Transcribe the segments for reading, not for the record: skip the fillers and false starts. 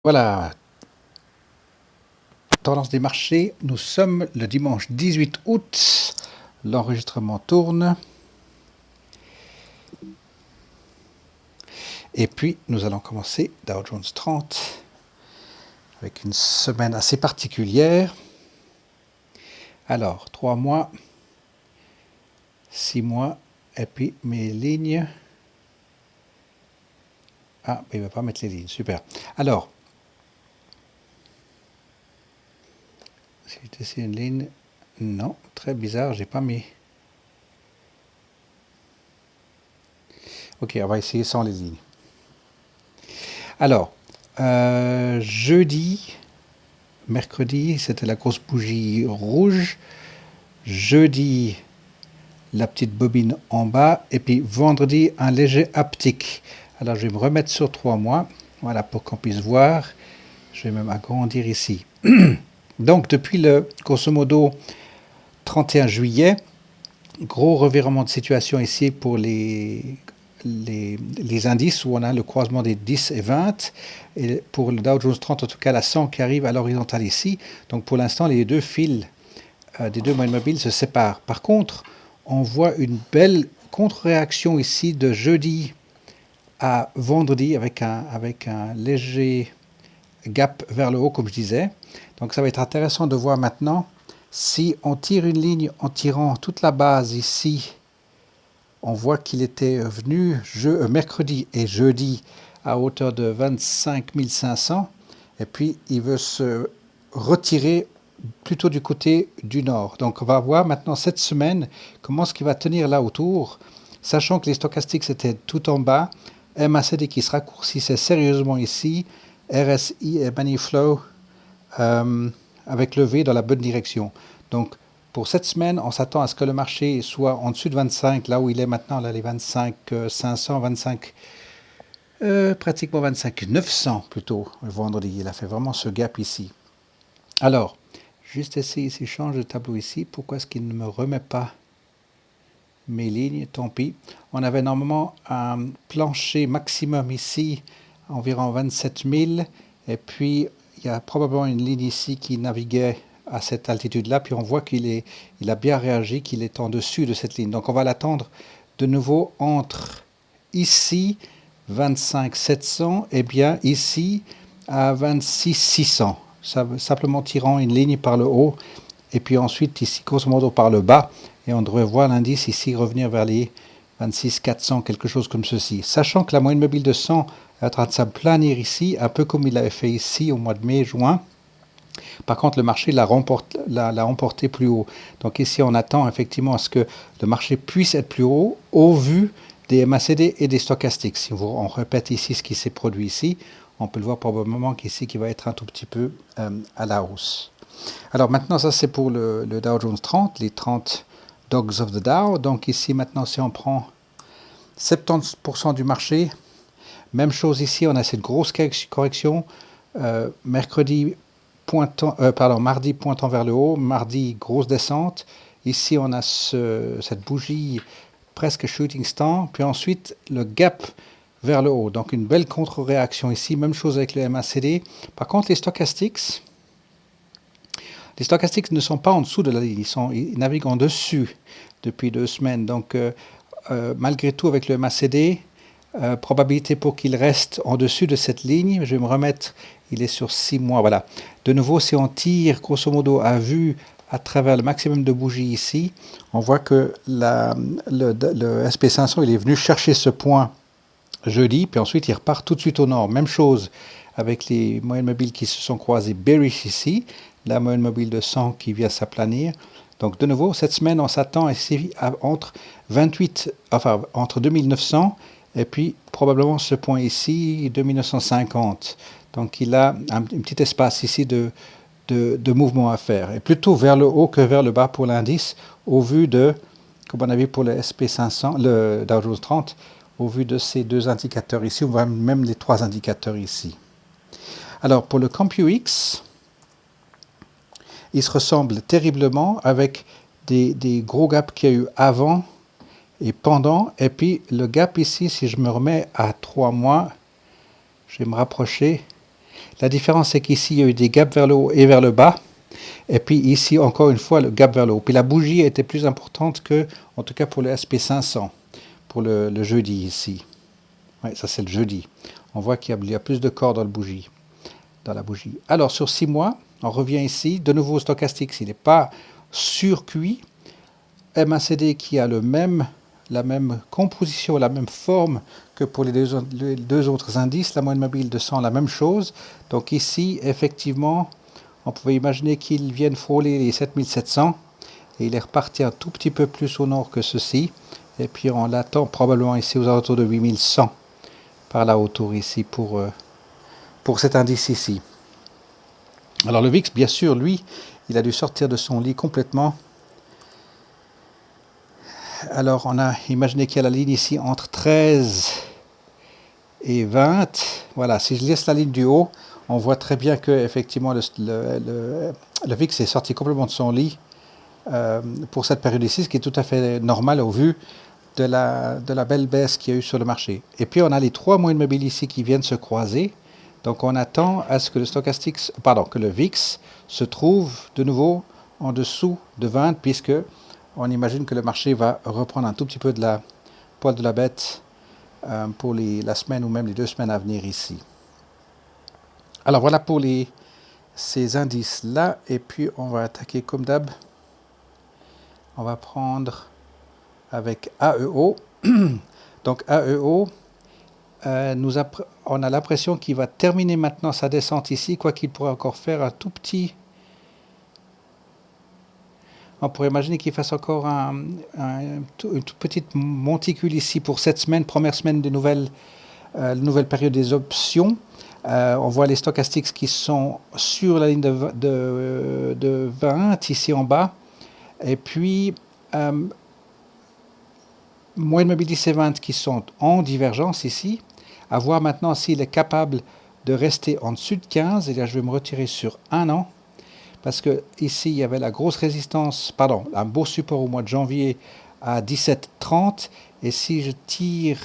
Voilà, tendance des marchés, nous sommes le dimanche 18 août, l'enregistrement tourne. Et puis nous allons commencer Dow Jones 30 avec une semaine assez particulière. Alors, 3 mois, 6 mois, et puis mes lignes. Ah, il ne va pas mettre les lignes, super. Alors, c'est ici une ligne. Non, très bizarre, j'ai pas mis. Ok, on va essayer sans les lignes. Alors, jeudi, mercredi, c'était la grosse bougie rouge. Jeudi, la petite bobine en bas. Et puis vendredi, un léger uptick. Alors, je vais me remettre sur 3 mois. Voilà, pour qu'on puisse voir. Je vais même agrandir ici. Donc, depuis le, grosso modo, 31 juillet, gros revirement de situation ici pour les indices où on a le croisement des 10 et 20. Et pour le Dow Jones 30, en tout cas, la 100 qui arrive à l'horizontale ici. Donc, pour l'instant, les deux fils des deux moyennes mobiles se séparent. Par contre, on voit une belle contre-réaction ici de jeudi à vendredi avec un léger gap vers le haut, comme je disais. Donc ça va être intéressant de voir maintenant si on tire une ligne en tirant toute la base ici. On voit qu'il était venu mercredi et jeudi à hauteur de 25 500 et puis il veut se retirer plutôt du côté du nord. Donc on va voir maintenant cette semaine comment est-ce qu'il va tenir là autour, sachant que les stochastiques étaient tout en bas, MACD qui se raccourcissait sérieusement ici, RSI et Moneyflow avec le V dans la bonne direction. Donc pour cette semaine, on s'attend à ce que le marché soit en dessus de 25, là où il est maintenant, là les 25 500, 25 pratiquement 25 900 plutôt le vendredi. Il a fait vraiment ce gap ici. Alors, juste essayer ici, change de tableau ici. Pourquoi est-ce qu'il ne me remet pas mes lignes? Tant pis. On avait normalement un plancher maximum ici, environ 27 000. Et puis, il y a probablement une ligne ici qui naviguait à cette altitude-là. Puis on voit qu'il a bien réagi, qu'il est en dessus de cette ligne. Donc on va l'attendre de nouveau entre ici, 25 700, et bien ici, à 26 600. Simplement tirant une ligne par le haut, et puis ensuite ici, grosso modo, par le bas. Et on devrait voir l'indice ici revenir vers les 26 400, quelque chose comme ceci. Sachant que la moyenne mobile de 100 est en train de s'aplanir ici, un peu comme il avait fait ici au mois de mai, juin. Par contre, le marché l'a remporté plus haut. Donc ici, on attend effectivement à ce que le marché puisse être plus haut au vu des MACD et des stochastiques. Si on répète ici ce qui s'est produit ici, on peut le voir probablement qu'ici, qui va être un tout petit peu à la hausse. Alors maintenant, ça c'est pour le Dow Jones 30, les 30 Dogs of the Dow. Donc ici, maintenant, si on prend 70% du marché, même chose ici, on a cette grosse correction. Mardi pointant vers le haut, mardi grosse descente. Ici, on a cette bougie presque shooting star, puis ensuite le gap vers le haut. Donc une belle contre-réaction ici, même chose avec le MACD. Par contre, les stochastiques ne sont pas en dessous de la ligne, ils naviguent en dessus depuis 2 semaines. Donc malgré tout, avec le MACD, probabilité pour qu'il reste en dessus de cette ligne. Je vais me remettre, il est sur 6 mois, voilà. De nouveau, si on tire grosso modo à vue à travers le maximum de bougies ici, on voit que le SP500, il est venu chercher ce point jeudi, puis ensuite il repart tout de suite au nord. Même chose avec les moyennes mobiles qui se sont croisées bearish ici, la moyenne mobile de 100 qui vient s'aplanir. Donc de nouveau, cette semaine, on s'attend entre 2900 et puis probablement ce point ici, 2950. Donc il a un petit espace ici de mouvement à faire. Et plutôt vers le haut que vers le bas pour l'indice, au vu de, comme on a vu pour le SP500, le Dow Jones 30, au vu de ces deux indicateurs ici, on voit même les 3 indicateurs ici. Alors pour le CompuX, il se ressemble terriblement avec des gros gaps qu'il y a eu avant et pendant. Et puis le gap ici, si je me remets à 3 mois, je vais me rapprocher. La différence, c'est qu'ici, il y a eu des gaps vers le haut et vers le bas. Et puis ici, encore une fois, le gap vers le haut. Puis la bougie était plus importante que, en tout cas pour le SP500, pour le jeudi ici. Oui, ça c'est le jeudi. On voit qu'il y a plus de corps dans la bougie. Alors sur 6 mois, on revient ici. De nouveau, stochastique, s'il n'est pas surcuit. MACD qui a la même composition, la même forme que pour les deux autres indices. La moyenne mobile de 100, la même chose. Donc ici, effectivement, on pouvait imaginer qu'il vienne frôler les 7700 et il est reparti un tout petit peu plus au nord que ceci. Et puis on l'attend probablement ici aux alentours de 8100 par là autour ici pour cet indice ici. Alors le VIX, bien sûr, lui, il a dû sortir de son lit complètement. Alors on a imaginé qu'il y a la ligne ici entre 13 et 20. Voilà, si je laisse la ligne du haut, on voit très bien que effectivement le VIX est sorti complètement de son lit pour cette période ici, ce qui est tout à fait normal au vu de la belle baisse qu'il y a eu sur le marché. Et puis on a les 3 moyennes mobiles ici qui viennent se croiser. Donc on attend à ce que que le VIX se trouve de nouveau en dessous de 20, puisque on imagine que le marché va reprendre un tout petit peu de la poil de la bête pour la semaine ou même les 2 semaines à venir ici. Alors voilà pour ces indices-là. Et puis on va attaquer comme d'hab. On va prendre avec AEO. Donc AEO, on a l'impression qu'il va terminer maintenant sa descente ici, quoi qu'il pourrait encore faire un tout petit... On pourrait imaginer qu'il fasse encore une toute petite monticule ici pour cette semaine, première semaine de nouvelle période des options. On voit les stochastiques qui sont sur la ligne de 20 ici en bas. Et puis, moyenne mobile 10 et 20 qui sont en divergence ici. À voir maintenant s'il est capable de rester en dessus de 15. Et là, je vais me retirer sur 1 an. Parce que ici, il y avait la grosse résistance, un beau support au mois de janvier à 17,30. Et si je tire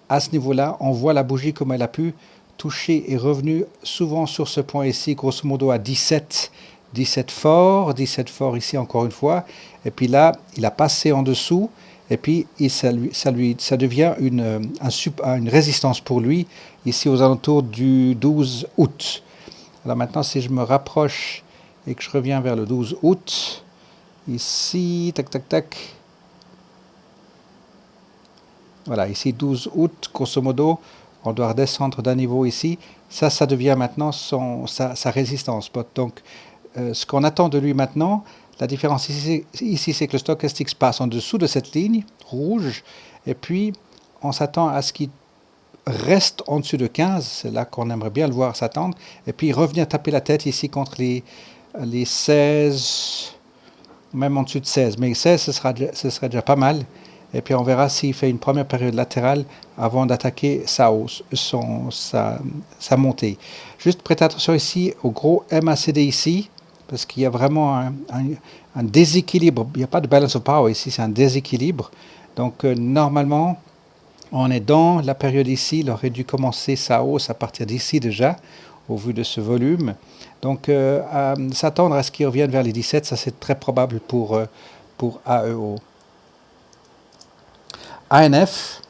à ce niveau-là, on voit la bougie comme elle a pu toucher et revenu souvent sur ce point ici, grosso modo à 17 fort ici encore une fois. Et puis là, il a passé en dessous. Et puis ça devient une résistance pour lui, ici aux alentours du 12 août. Alors maintenant, si je me rapproche et que je reviens vers le 12 août, ici, tac, tac, tac. Voilà, ici 12 août, grosso modo, on doit redescendre d'un niveau ici. Ça devient maintenant sa résistance. Donc, ce qu'on attend de lui maintenant, la différence ici, c'est que le stochastique passe en dessous de cette ligne rouge. Et puis, on s'attend à ce qu'il reste en dessus de 15. C'est là qu'on aimerait bien le voir s'attendre. Et puis, revenir taper la tête ici contre les 16, même en dessus de 16. Mais 16, ce serait déjà pas mal. Et puis on verra s'il fait une première période latérale avant d'attaquer sa hausse, sa montée. Juste prêtez attention ici au gros MACD ici, parce qu'il y a vraiment un déséquilibre. Il n'y a pas de balance of power ici, c'est un déséquilibre. Donc normalement, on est dans la période ici. Il aurait dû commencer sa hausse à partir d'ici déjà, au vu de ce volume. Donc s'attendre à ce qu'il revienne vers les 17, ça c'est très probable pour AEO. ANF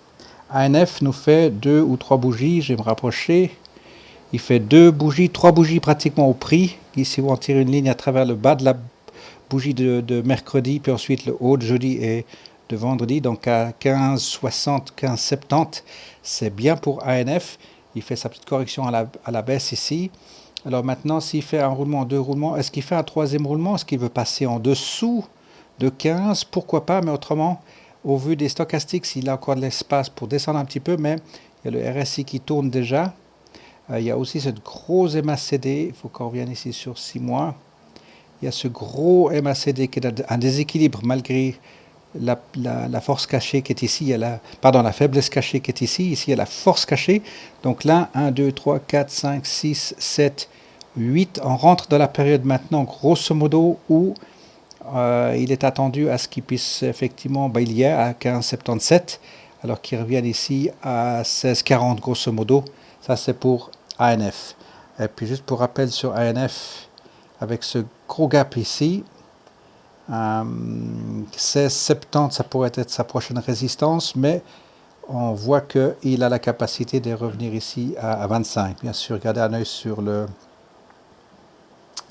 nous fait 2 ou 3 bougies, je vais me rapprocher. Il fait 2 bougies, 3 bougies pratiquement au prix. Ici, on tire une ligne à travers le bas de la bougie de mercredi, puis ensuite le haut de jeudi et de vendredi. Donc à 15,60, 15,70, c'est bien pour ANF. Il fait sa petite correction à la baisse ici. Alors maintenant, s'il fait un roulement, 2 roulements, est-ce qu'il fait un 3e roulement? Est-ce qu'il veut passer en dessous de 15? Pourquoi pas, mais autrement... Au vu des stochastiques, il a encore de l'espace pour descendre un petit peu, mais il y a le RSI qui tourne déjà. Il y a aussi cette grosse MACD, il faut qu'on revienne ici sur 6 mois. Il y a ce gros MACD qui est un déséquilibre malgré la force cachée qui est ici. Il y a la faiblesse cachée qui est ici. Ici, il y a la force cachée. Donc là, 1, 2, 3, 4, 5, 6, 7, 8. On rentre dans la période maintenant, grosso modo, où... il est attendu à ce qu'il puisse effectivement, il y est à 15,77, alors qu'il revienne ici à 16,40 grosso modo. Ça c'est pour ANF. Et puis juste pour rappel sur ANF, avec ce gros gap ici, 16,70, ça pourrait être sa prochaine résistance, mais on voit qu'il a la capacité de revenir ici à 25. Bien sûr, gardez un œil sur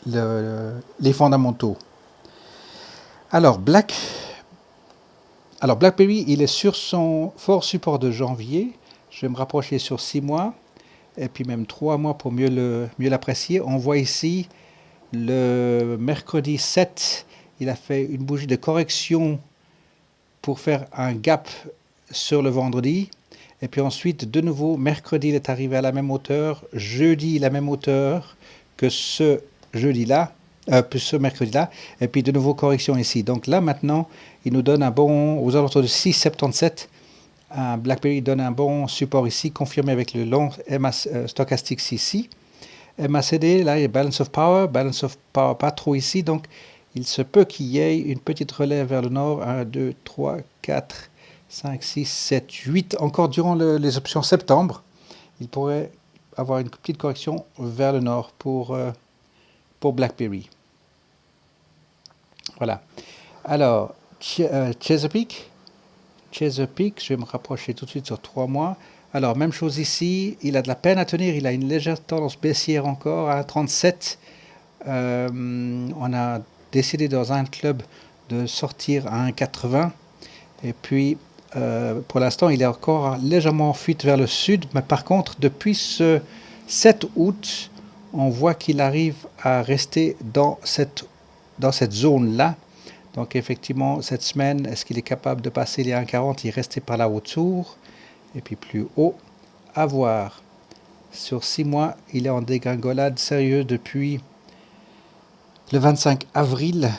les fondamentaux. Alors, BlackBerry, il est sur son fort support de janvier. Je vais me rapprocher sur 6 mois, et puis même 3 mois pour mieux l'apprécier. On voit ici, le mercredi 7, il a fait une bougie de correction pour faire un gap sur le vendredi. Et puis ensuite, de nouveau, mercredi, il est arrivé à la même hauteur. Jeudi, la même hauteur que ce jeudi-là, plus ce mercredi-là. Et puis de nouveau, correction ici. Donc là, maintenant, il nous donne un bon, aux alentours de 6,77. BlackBerry donne un bon support ici, confirmé avec le long stochastique ici. MACD, là, il y a Balance of Power pas trop ici. Donc, il se peut qu'il y ait une petite relève vers le nord. 1, 2, 3, 4, 5, 6, 7, 8. Encore durant les options septembre, il pourrait avoir une petite correction vers le nord pour BlackBerry. Voilà. Alors, Chesapeake, je vais me rapprocher tout de suite sur 3 mois. Alors, même chose ici, il a de la peine à tenir, il a une légère tendance baissière encore à 37. On a décidé dans un club de sortir à 1,80. Et puis, pour l'instant, il est encore légèrement en fuite vers le sud. Mais par contre, depuis ce 7 août, on voit qu'il arrive à rester dans cette zone-là. Donc, effectivement, cette semaine, est-ce qu'il est capable de passer les 1,40? Il restait par là autour. Et puis plus haut, à voir. Sur 6 mois, il est en dégringolade sérieuse depuis le 25 avril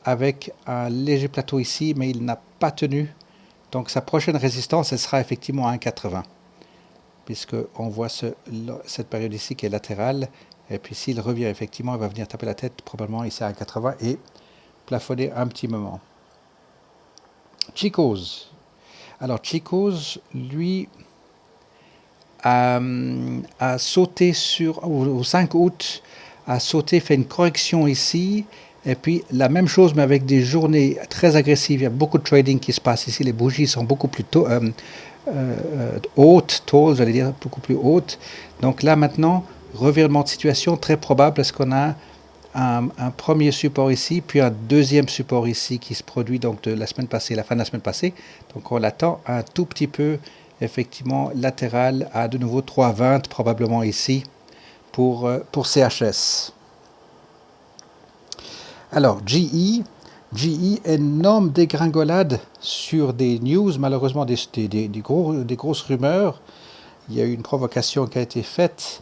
avec un léger plateau ici, mais il n'a pas tenu. Donc sa prochaine résistance, elle sera effectivement à 1,80, puisqu'on voit cette période ici qui est latérale. Et puis s'il revient effectivement, il va venir taper la tête probablement ici à 1,80 et plafonner un petit moment. Chico's. Alors Chico's, lui, a sauté au 5 août, a sauté, fait une correction ici, et puis la même chose mais avec des journées très agressives. Il y a beaucoup de trading qui se passe ici, les bougies sont beaucoup plus hautes, tall, j'allais dire, beaucoup plus hautes. Donc là maintenant, revirement de situation très probable parce qu'on a un premier support ici, puis un deuxième support ici qui se produit donc de la semaine passée, la fin de la semaine passée. Donc on l'attend un tout petit peu, effectivement, latéral à de nouveau 3,20 probablement ici pour CHS. Alors GE, énorme dégringolade sur des news, malheureusement des grosses rumeurs. Il y a eu une provocation qui a été faite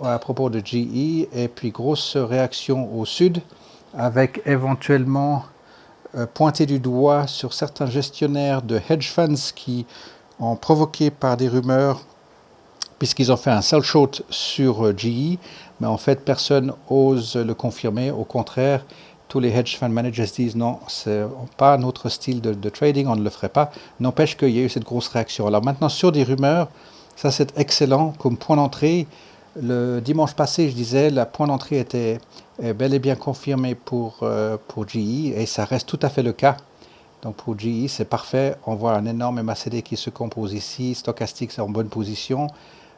à propos de GE, et puis grosse réaction au sud, avec éventuellement pointé du doigt sur certains gestionnaires de hedge funds qui ont provoqué par des rumeurs, puisqu'ils ont fait un sell short sur GE, mais en fait personne ose le confirmer. Au contraire, tous les hedge fund managers disent non, c'est pas notre style de trading, on ne le ferait pas. N'empêche qu'il y a eu cette grosse réaction. Alors maintenant, sur des rumeurs, ça c'est excellent comme point d'entrée. Le dimanche passé, je disais, le point d'entrée était bel et bien confirmé pour GE, et ça reste tout à fait le cas. Donc pour GE, c'est parfait. On voit un énorme MACD qui se compose ici, stochastique c'est en bonne position.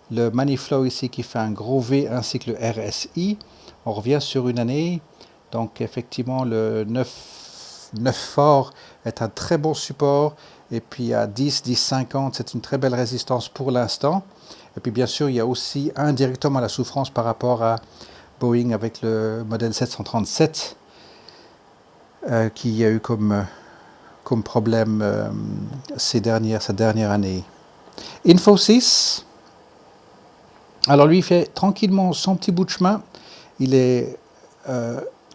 Le money flow ici qui fait un gros V ainsi que le RSI. On revient sur une année. Donc effectivement, le 9 fort est un très bon support. Et puis à 10,50, c'est une très belle résistance pour l'instant. Et puis bien sûr, il y a aussi indirectement la souffrance par rapport à Boeing avec le modèle 737 qui a eu comme problème cette dernière année. Infosys, alors lui, il fait tranquillement son petit bout de chemin. Il est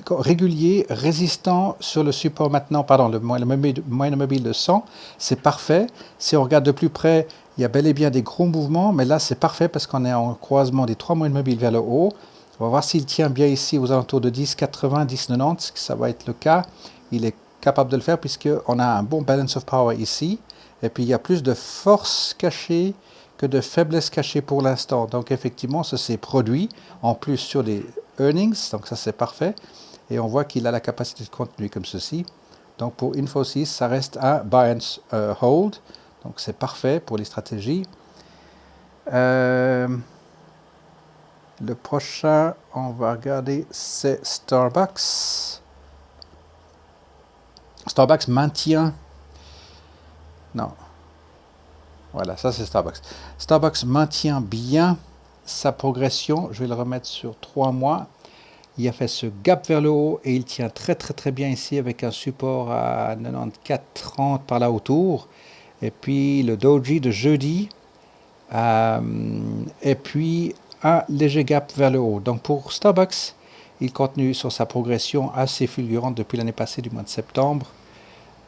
régulier, résistant sur le support maintenant, le moyen mobile de 100. C'est parfait. Si on regarde de plus près, il y a bel et bien des gros mouvements, mais là c'est parfait parce qu'on est en croisement des 3 moyennes mobiles vers le haut. On va voir s'il tient bien ici aux alentours de 10,80, 10,90, ça va être le cas. Il est capable de le faire puisqu'on a un bon balance of power ici. Et puis il y a plus de force cachée que de faiblesse cachée pour l'instant. Donc effectivement, ça s'est produit en plus sur les earnings, donc ça c'est parfait. Et on voit qu'il a la capacité de continuer comme ceci. Donc pour Infosys, ça reste un buy and hold. Donc c'est parfait pour les stratégies. Le prochain, on va regarder, c'est Starbucks. Starbucks maintient... Non. Voilà, ça c'est Starbucks. Starbucks maintient bien sa progression. Je vais le remettre sur 3 mois. Il a fait ce gap vers le haut et il tient très très très bien ici avec un support à 94,30 par là autour. Et puis le doji de jeudi. Et puis un léger gap vers le haut. Donc pour Starbucks, il continue sur sa progression assez fulgurante depuis l'année passée du mois de septembre.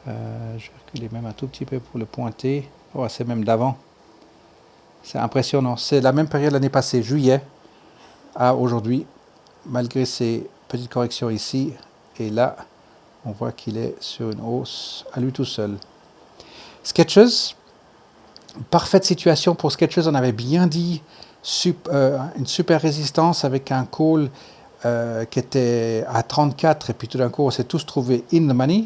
Je vais reculer même un tout petit peu pour le pointer. Oh, c'est même d'avant. C'est impressionnant. C'est la même période l'année passée, juillet, à aujourd'hui, malgré ces petites corrections ici. Et là, on voit qu'il est sur une hausse à lui tout seul. Skechers, parfaite situation pour Skechers. On avait bien dit une super résistance avec un call qui était à 34. Et puis tout d'un coup, on s'est tous trouvés in the money.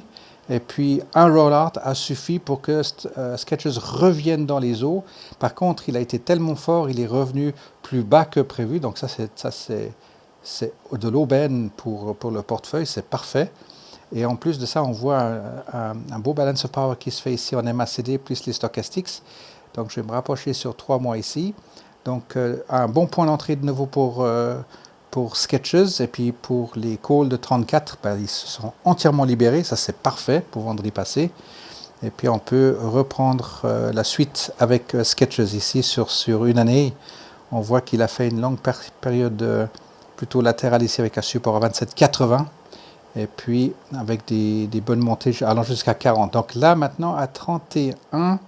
Et puis un rollout a suffi pour que Skechers revienne dans les eaux. Par contre, il a été tellement fort, il est revenu plus bas que prévu. Donc ça c'est de l'aubaine pour le portefeuille, c'est parfait. Et en plus de ça, on voit un beau balance of power qui se fait ici en MACD plus les stochastics. Donc je vais me rapprocher sur 3 mois ici. Donc un bon point d'entrée de nouveau pour Skechers, et puis pour les calls de 34, ils se sont entièrement libérés, ça c'est parfait pour vendredi passé. Et puis on peut reprendre la suite avec Skechers ici sur une année. On voit qu'il a fait une longue période plutôt latérale ici avec un support à 27,80 et puis avec des bonnes montées allant jusqu'à 40. Donc là maintenant à 31,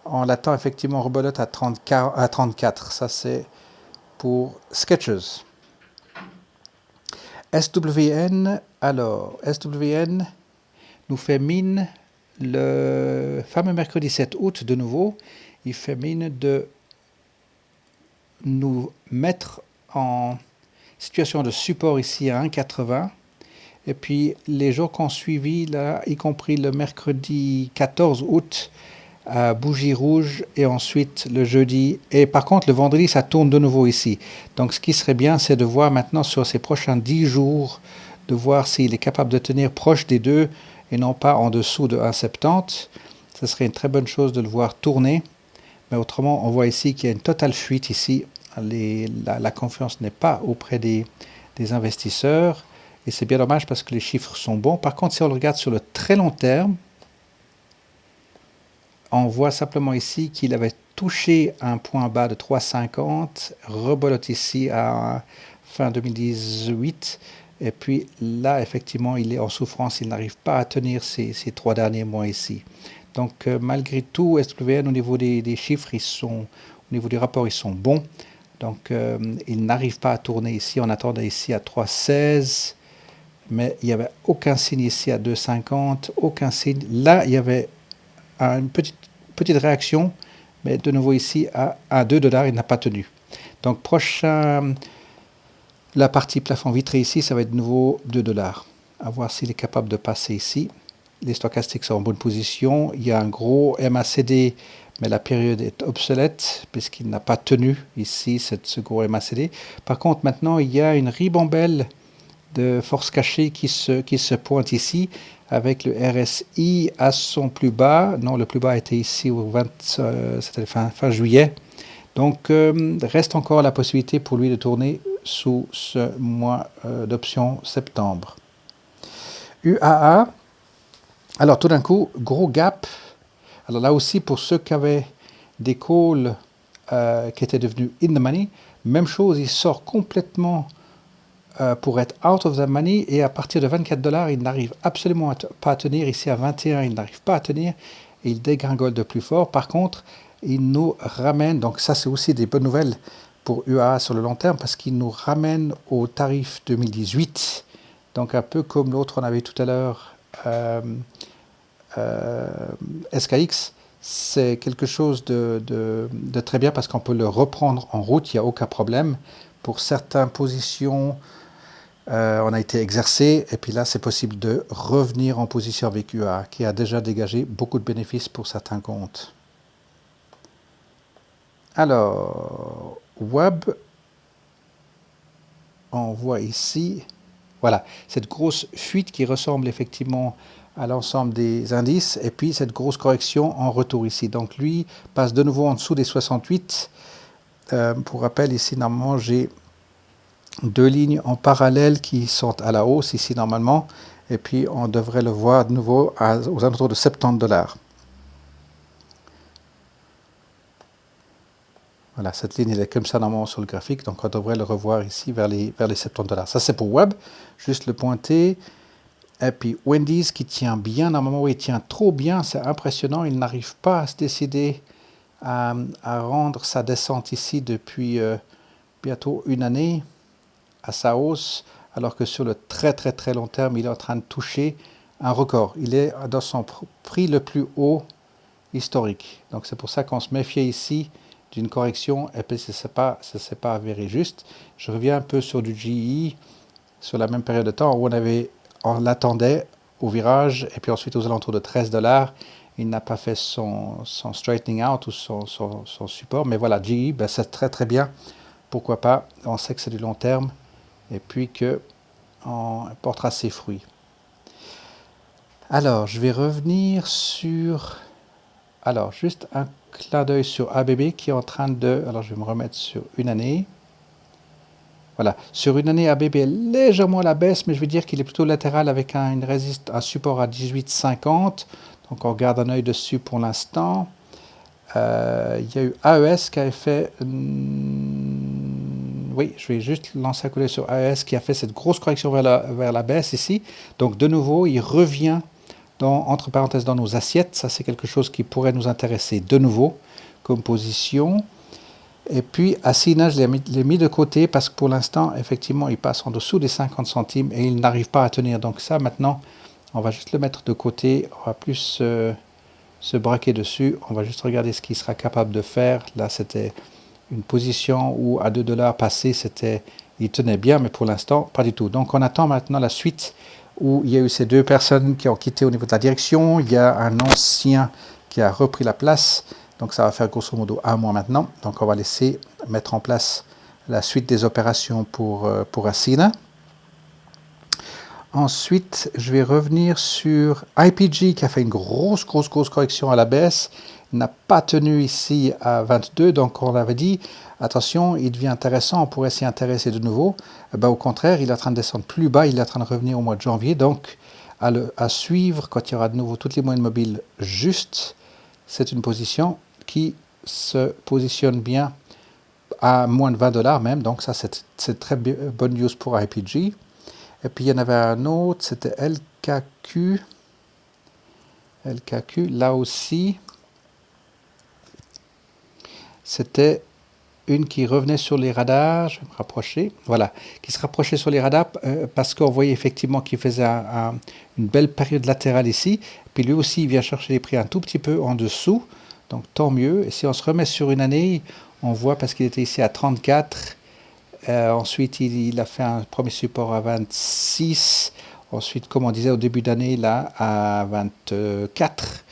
on l'attend effectivement rebelote à 34. Ça c'est pour Skechers. SWN, alors, SWN nous fait mine le fameux mercredi 7 août de nouveau. Il fait mine de nous mettre en situation de support ici à 1,80. Et puis les jours qui ont suivi, là, y compris le mercredi 14 août, bougie rouge, et ensuite le jeudi. Et par contre, le vendredi, ça tourne de nouveau ici. Donc ce qui serait bien, c'est de voir maintenant sur ces prochains 10 jours, de voir s'il est capable de tenir proche des deux et non pas en dessous de 1,70. Ce serait une très bonne chose de le voir tourner. Mais autrement, on voit ici qu'il y a une totale fuite ici. La confiance n'est pas auprès des investisseurs. Et c'est bien dommage parce que les chiffres sont bons. Par contre, si on le regarde sur le très long terme, on voit simplement ici qu'il avait touché un point bas de 3,50, rebolote ici à fin 2018, et puis là, effectivement, il est en souffrance, il n'arrive pas à tenir ces 3 derniers mois ici. Donc, malgré tout, SWN, au niveau des chiffres, au niveau du rapport, ils sont bons. Donc, il n'arrive pas à tourner ici. On attendait ici à 3,16, mais il n'y avait aucun signe ici à 2,50, aucun signe. Là, il y avait une petite réaction, mais de nouveau ici à 2 $, il n'a pas tenu. Donc prochain, la partie plafond vitré ici, ça va être de nouveau 2 $. À voir s'il est capable de passer ici. Les stochastiques sont en bonne position. Il y a un gros MACD, mais la période est obsolète puisqu'il n'a pas tenu ici ce gros MACD. Par contre, maintenant, il y a une ribambelle de force cachée qui se pointe ici avec le RSI à son plus bas. Non, le plus bas était ici c'était fin juillet. Donc, reste encore la possibilité pour lui de tourner sous ce mois d'option septembre. UAA, alors tout d'un coup, gros gap. Alors là aussi, pour ceux qui avaient des calls qui étaient devenus in the money, même chose, il sort complètement pour être out of the money, et à partir de 24 $, il n'arrive absolument pas à tenir. Ici à 21, il n'arrive pas à tenir et il dégringole de plus fort. Par contre, il nous ramène, donc ça c'est aussi des bonnes nouvelles pour UAA sur le long terme parce qu'il nous ramène au tarif 2018. Donc un peu comme l'autre on avait tout à l'heure, SKX, c'est quelque chose de très bien parce qu'on peut le reprendre en route, il n'y a aucun problème. Pour certaines positions, on a été exercé, et puis là, c'est possible de revenir en position avec UA, qui a déjà dégagé beaucoup de bénéfices pour certains comptes. Alors, Web, on voit ici, voilà, cette grosse fuite qui ressemble effectivement à l'ensemble des indices, et puis cette grosse correction en retour ici. Donc lui passe de nouveau en dessous des 68. Pour rappel, ici, normalement, j'ai deux lignes en parallèle qui sont à la hausse ici normalement, et puis on devrait le voir de nouveau aux alentours de 70 $. Voilà, cette ligne elle est comme ça normalement sur le graphique, donc on devrait le revoir ici vers les 70 $. Ça c'est pour Web, juste le pointer. Et puis Wendy's qui tient bien, normalement il tient trop bien, c'est impressionnant, il n'arrive pas à se décider à rendre sa descente ici depuis bientôt une année à sa hausse, alors que sur le très long terme, il est en train de toucher un record. Il est dans son prix le plus haut historique. Donc c'est pour ça qu'on se méfiait ici d'une correction, et puis ça ne s'est pas avéré juste. Je reviens un peu sur du GE, sur la même période de temps où on l'attendait au virage, et puis ensuite aux alentours de 13 $. Il n'a pas fait son straightening out ou son support, mais voilà, GE, ben c'est très bien. Pourquoi pas? On sait que c'est du long terme, et puis qu'on portera ses fruits. Alors, je vais revenir sur... Alors, juste un clin d'œil sur ABB qui est en train de... Alors, je vais me remettre sur une année. Voilà, sur une année, ABB est légèrement à la baisse, mais je veux dire qu'il est plutôt latéral avec un support à 18,50. Donc, on garde un œil dessus pour l'instant. Il y a eu AES qui avait fait... oui, je vais juste lancer un coup d'œil sur AES qui a fait cette grosse correction vers la baisse ici. Donc, de nouveau, il revient entre parenthèses dans nos assiettes. Ça, c'est quelque chose qui pourrait nous intéresser de nouveau comme position. Et puis, Asina, je l'ai mis de côté parce que pour l'instant, effectivement, il passe en dessous des 50 centimes et il n'arrive pas à tenir. Donc ça, maintenant, on va juste le mettre de côté. On va plus se braquer dessus. On va juste regarder ce qu'il sera capable de faire. Là, c'était une position où à 2 $ passés, il tenait bien, mais pour l'instant, pas du tout. Donc, on attend maintenant la suite où il y a eu ces deux personnes qui ont quitté au niveau de la direction. Il y a un ancien qui a repris la place. Donc ça va faire grosso modo un mois maintenant. Donc on va laisser mettre en place la suite des opérations pour Asina. Ensuite, je vais revenir sur IPG qui a fait une grosse correction à la baisse. Il n'a pas tenu ici à 22, donc on avait dit, attention, il devient intéressant, on pourrait s'y intéresser de nouveau. Au contraire, il est en train de descendre plus bas, il est en train de revenir au mois de janvier, donc à suivre quand il y aura de nouveau toutes les moyennes mobiles justes. C'est une position qui se positionne bien à moins de 20 $ même, donc ça c'est très bonne news pour IPG. Et puis il y en avait un autre, c'était LKQ. LKQ, là aussi, c'était une qui revenait sur les radars, je vais me rapprocher, voilà, qui se rapprochait sur les radars parce qu'on voyait effectivement qu'il faisait une belle période latérale ici. Puis lui aussi, il vient chercher les prix un tout petit peu en dessous, donc tant mieux. Et si on se remet sur une année, on voit parce qu'il était ici à 34, ensuite il a fait un premier support à 26, ensuite comme on disait au début d'année là à 24.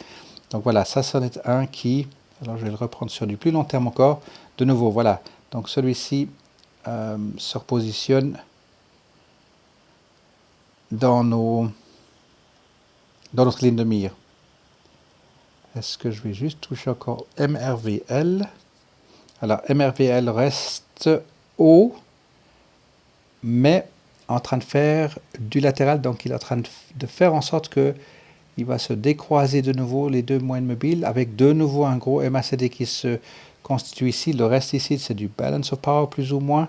Donc voilà, ça c'en est un qui, alors je vais le reprendre sur du plus long terme encore, de nouveau voilà, donc celui-ci se repositionne dans notre ligne de mire. Est-ce que je vais juste toucher encore MRVL? Alors MRVL reste haut, mais en train de faire du latéral, donc il est en train de faire en sorte que il va se décroiser de nouveau les deux moyennes mobiles avec de nouveau un gros MACD qui se constitue ici. Le reste ici, c'est du balance of power plus ou moins.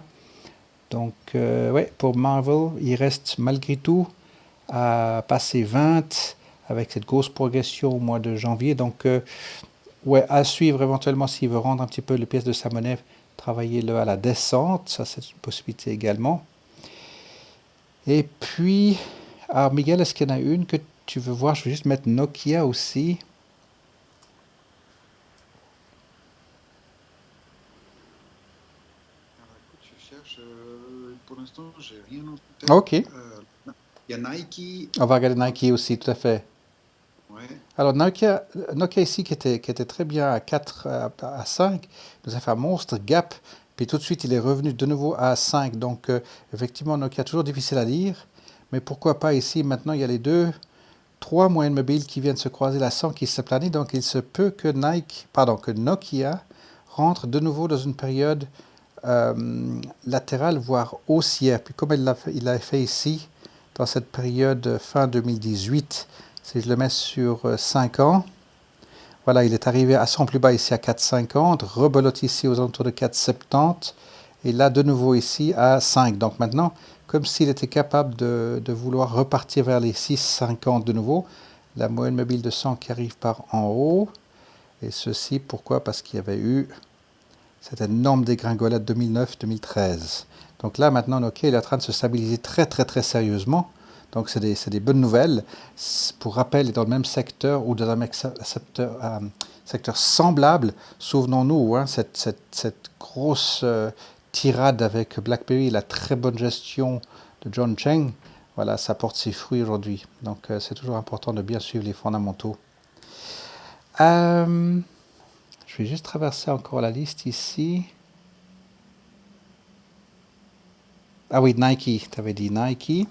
Donc, ouais, pour Marvel, il reste malgré tout à passer 20 avec cette grosse progression au mois de janvier. Donc, ouais, à suivre éventuellement s'il veut rendre un petit peu les pièces de sa monnaie, travailler-le à la descente. Ça, c'est une possibilité également. Et puis, alors Miguel, est-ce qu'il y en a une que tu veux voir? Je vais juste mettre Nokia aussi. j'ai rien en Ok, tête. Il y a Nike. on va regarder Nike aussi, tout à fait. Ouais. Alors Nokia ici qui était très bien à 4 à 5, nous a fait un monstre gap, puis tout de suite il est revenu de nouveau à 5. Donc effectivement Nokia toujours difficile à lire, mais pourquoi pas ici maintenant il y a les deux, trois moyennes mobiles qui viennent se croiser, la 100 qui se planit, donc il se peut que que Nokia rentre de nouveau dans une période latérale, voire haussière. Puis comme il l'a fait ici, dans cette période fin 2018, si je le mets sur 5 ans, voilà, il est arrivé à son plus bas ici à 4,50, rebelote ici aux alentours de 4,70, et là de nouveau ici à 5. Donc maintenant, comme s'il était capable de vouloir repartir vers les 6,50 de nouveau, la moyenne mobile de 100 qui arrive par en haut, et ceci pourquoi? Parce qu'il y avait eu cette énorme dégringolade 2009-2013. Donc là maintenant, Nokia il est en train de se stabiliser très très très sérieusement. Donc c'est des bonnes nouvelles. Pour rappel, il est dans le même secteur ou dans un secteur semblable. Souvenons-nous, hein, cette grosse tirade avec BlackBerry, la très bonne gestion de John Cheng, voilà, ça porte ses fruits aujourd'hui. Donc c'est toujours important de bien suivre les fondamentaux. Euh, je vais juste traverser encore la liste ici. Ah oui, Nike, tu avais dit Nike.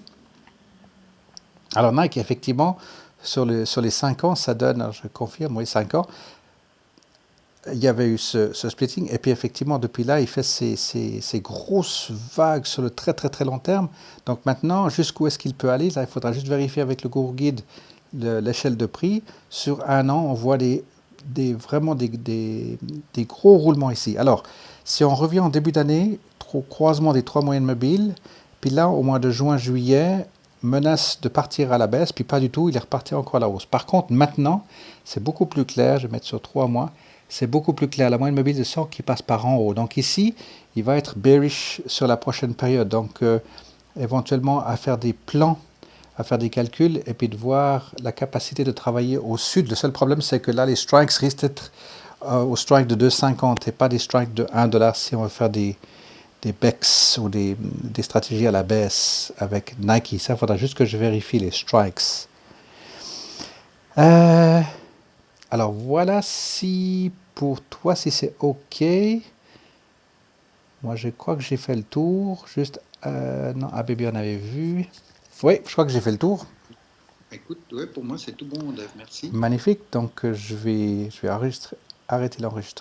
Alors Nike, effectivement, sur les 5 ans, ça donne, je confirme, oui, 5 ans, il y avait eu ce splitting, et puis effectivement, depuis là, il fait ces grosses vagues sur le très très très long terme. Donc maintenant, jusqu'où est-ce qu'il peut aller? Là, il faudra juste vérifier avec le Guru Guide l'échelle de prix. Sur un an, on voit vraiment des gros roulements ici. Alors, si on revient en début d'année, croisement des trois moyennes mobiles, puis là, au mois de juin-juillet, menace de partir à la baisse, puis pas du tout, il est reparti encore à la hausse. Par contre, maintenant, c'est beaucoup plus clair, je vais mettre sur 3 mois, c'est beaucoup plus clair. La moyenne mobile de 100 qui passe par en haut. Donc ici, il va être bearish sur la prochaine période. Donc éventuellement à faire des plans, à faire des calculs et puis de voir la capacité de travailler au sud. Le seul problème, c'est que là, les strikes risquent d'être au strike de 2,50 et pas des strikes de 1$ si on veut faire des BEX ou des stratégies à la baisse avec Nike. Ça, il faudra juste que je vérifie les strikes. Euh, alors voilà, si pour toi, si c'est OK, moi je crois que j'ai fait le tour. Juste, non, ABB on avait vu. Oui, je crois que j'ai fait le tour. Écoute, ouais, pour moi, c'est tout bon, Dave. Merci. Magnifique, donc je vais arrêter l'enregistrement.